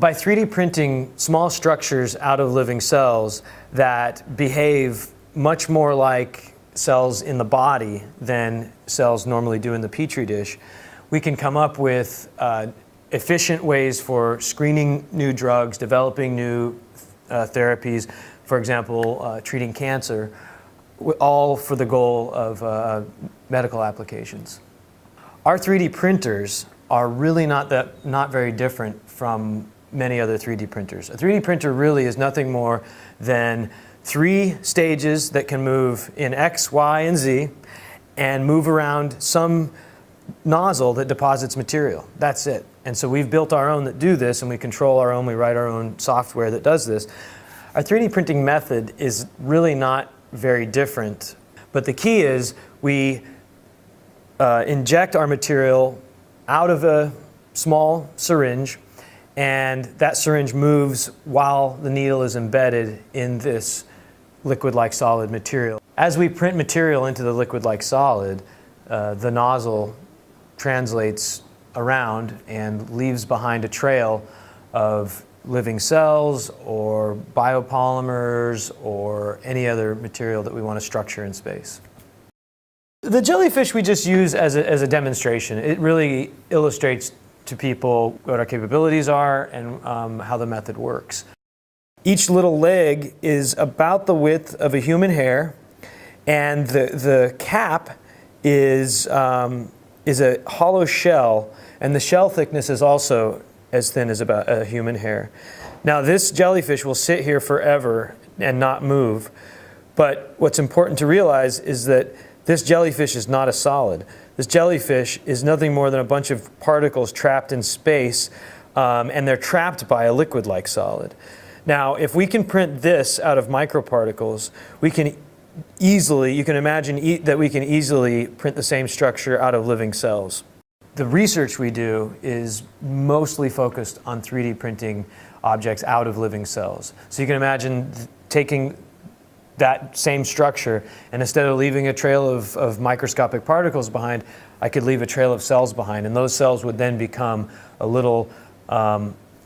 By 3D printing small structures out of living cells that behave much more like cells in the body than cells normally do in the Petri dish, we can come up with efficient ways for screening new drugs, developing new therapies, for example, treating cancer, all for the goal of medical applications. Our 3D printers are really not very different from many other 3D printers. A 3D printer really is nothing more than 3 stages that can move in X, Y, and Z and move around some nozzle that deposits material. That's it. And so we've built our own that do this, and we control our own, we write our own software that does this. Our 3D printing method is really not very different, but the key is we inject our material out of a small syringe, and that syringe moves while the needle is embedded in this liquid-like solid material. As we print material into the liquid-like solid, the nozzle translates around and leaves behind a trail of living cells or biopolymers or any other material that we want to structure in space. The jellyfish we just use as a demonstration. It really illustrates to people what our capabilities are and how the method works. Each little leg is about the width of a human hair, and the cap is a hollow shell, and the shell thickness is also as thin as about a human hair. Now, this jellyfish will sit here forever and not move, but what's important to realize is that this jellyfish is not a solid. This jellyfish is nothing more than a bunch of particles trapped in space, and they're trapped by a liquid-like solid. Now, if we can print this out of microparticles, we can easily, you can imagine that we can easily print the same structure out of living cells. The research we do is mostly focused on 3D printing objects out of living cells. So you can imagine taking that same structure, and instead of leaving a trail of microscopic particles behind, I could leave a trail of cells behind, and those cells would then become a little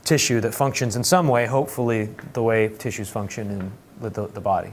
tissue that functions in some way, hopefully the way tissues function in the body.